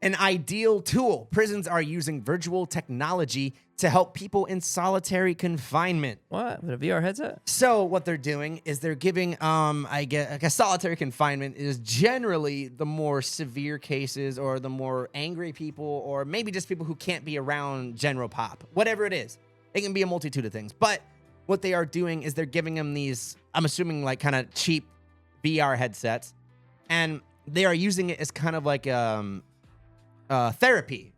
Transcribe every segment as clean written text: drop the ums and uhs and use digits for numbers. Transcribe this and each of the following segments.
An ideal tool. Prisons are using virtual technology to help people in solitary confinement. What? With a VR headset? So what they're doing is they're giving, I guess, solitary confinement is generally the more severe cases or the more angry people or maybe just people who can't be around general pop. Whatever it is. It can be a multitude of things. But what they are doing is they're giving them these, I'm assuming like kind of cheap VR headsets. And they are using it as kind of like therapy.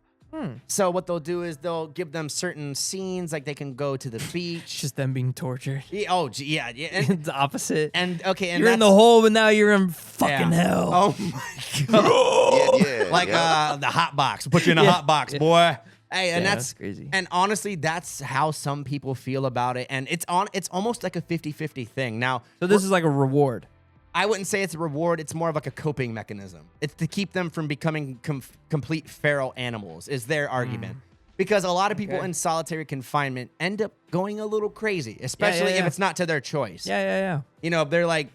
So what they'll do is they'll give them certain scenes, like they can go to the beach. Just them being tortured. Yeah, yeah. And, It's the opposite. and okay, and You're in the hole, but now you're in fucking hell. Oh my god. Like the hot box. Put you in a hot box, boy. Hey, and that's crazy. And honestly, that's how some people feel about it. And it's almost like a 50-50 thing. Now, So this is like a reward. I wouldn't say it's a reward. It's more of like a coping mechanism. It's to keep them from becoming complete feral animals, is their argument. Because a lot of people in solitary confinement end up going a little crazy, especially if it's not to their choice. Yeah. You know, they're like,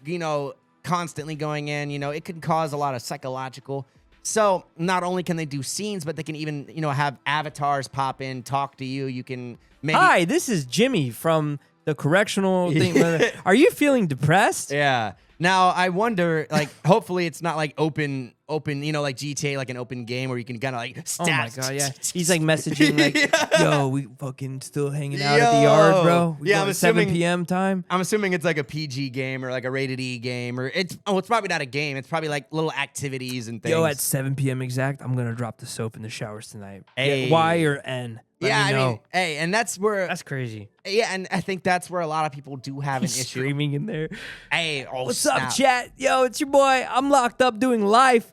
constantly going in, it can cause a lot of psychological. So not only can they do scenes, but they can even, have avatars pop in, talk to you. You can maybe. Hi, this is Jimmy from the correctional thing. Are you feeling depressed? Yeah. Now, I wonder, like, hopefully it's not like open, like GTA, like an open game where you can kind of like stab. Oh my god, yeah. He's like messaging like, yo, we fucking still hanging out at the yard, bro. We I'm assuming 7 assuming p.m. time. I'm assuming it's like a PG game or like a rated E game, or it's probably not a game. It's probably like little activities and things. Yo, at 7 p.m. exact, I'm gonna drop the soap in the showers tonight. Hey. Y or N? Let me know. Hey, and that's where That's crazy. Yeah, and I think that's where a lot of people do have an issue. Screaming in there. Hey, What's up, chat? Yo, it's your boy. I'm locked up doing life.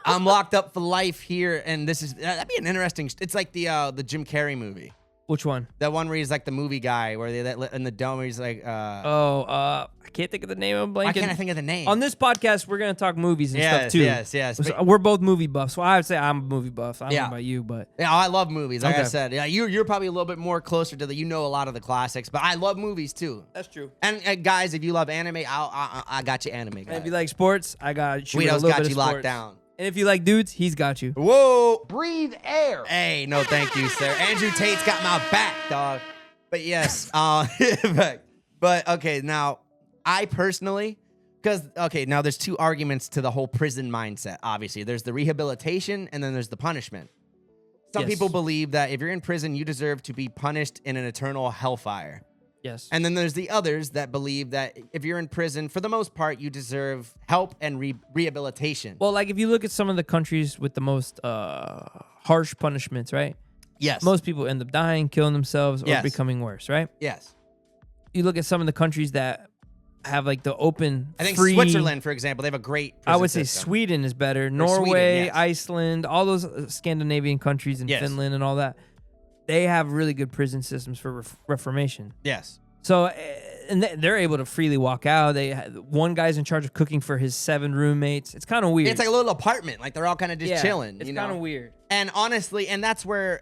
I'm locked up for life here, and that'd be an interesting. It's like the Jim Carrey movie. Which one? That one where he's like the movie guy, where in the dome, where he's like, I can't think of the name of blanking. why can't I think of the name? On this podcast, we're gonna talk movies and stuff too. Yes. So we're both movie buffs. So I would say I'm a movie buff. I don't know about you, but Yeah, I love movies. Like I Okay. said, yeah, you're probably a little bit more closer to a lot of the classics, but I love movies too. that's true. And guys, if you love anime, I got you anime. Guys. And if you like sports, I got you. Guido's with a little got bit of you locked sports. down. And if you like dudes, he's got you. Whoa, breathe air. Hey, no, thank you, sir. Andrew Tate's got my back, dog. But yes, but okay, now I personally, now there's two arguments to the whole prison mindset. Obviously, there's the rehabilitation and then there's the punishment. Some people believe that if you're in prison, you deserve to be punished in an eternal hellfire. Yes. And then there's the others that believe that if you're in prison, for the most part, you deserve help and rehabilitation. Well, like if you look at some of the countries with the most harsh punishments, right? Yes. Most people end up dying, killing themselves, or becoming worse, right? Yes. You look at some of the countries that have like the open, I think free, Switzerland, for example, they have a great prison I would say system. Sweden is better. Norway, Sweden, yes. Iceland, all those Scandinavian countries and Finland and all that, they have really good prison systems for reformation. Yes. So, and they're able to freely walk out. One guy's in charge of cooking for his 7 roommates. It's kind of weird. It's like a little apartment. Like they're all kind of just chilling. It's kind of weird. And honestly, and that's where,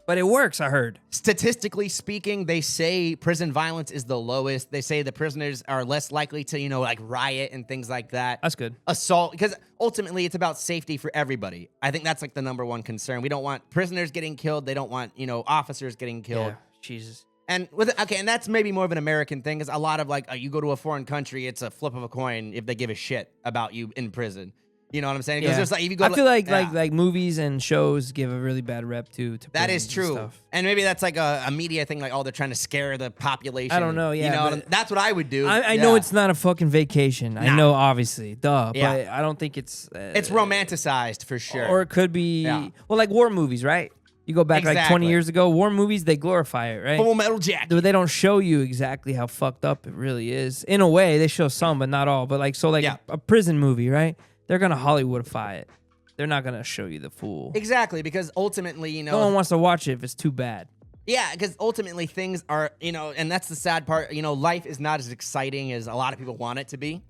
but it works, I heard. Statistically speaking, they say prison violence is the lowest. They say the prisoners are less likely to, like riot and things like that. That's good. Assault, because ultimately it's about safety for everybody. I think that's like the number one concern. We don't want prisoners getting killed. They don't want, officers getting killed. Yeah, Jesus. And and that's maybe more of an American thing, because a lot of you go to a foreign country, it's a flip of a coin if they give a shit about you in prison. You know what I'm saying? Because there's if you go, I feel like movies and shows give a really bad rep to that is true. Stuff. And maybe that's like a media thing, like they're trying to scare the population. I don't know. Yeah, that's what I would do. I know it's not a fucking vacation. Nah. I know, obviously, duh. Yeah. But I don't think it's romanticized for sure. Or it could be well, like war movies, right? You go back like 20 years ago, war movies, they glorify it, right? Full Metal Jacket. They don't show you exactly how fucked up it really is. In a way, they show some, but not all. But a prison movie, right? They're going to Hollywoodify it. They're not going to show you the full. Exactly, because ultimately, no one wants to watch it if it's too bad. Yeah, because ultimately things are, and that's the sad part, life is not as exciting as a lot of people want it to be.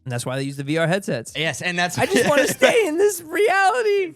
And that's why they use the VR headsets. Yes, and that's... I just want to stay in this reality.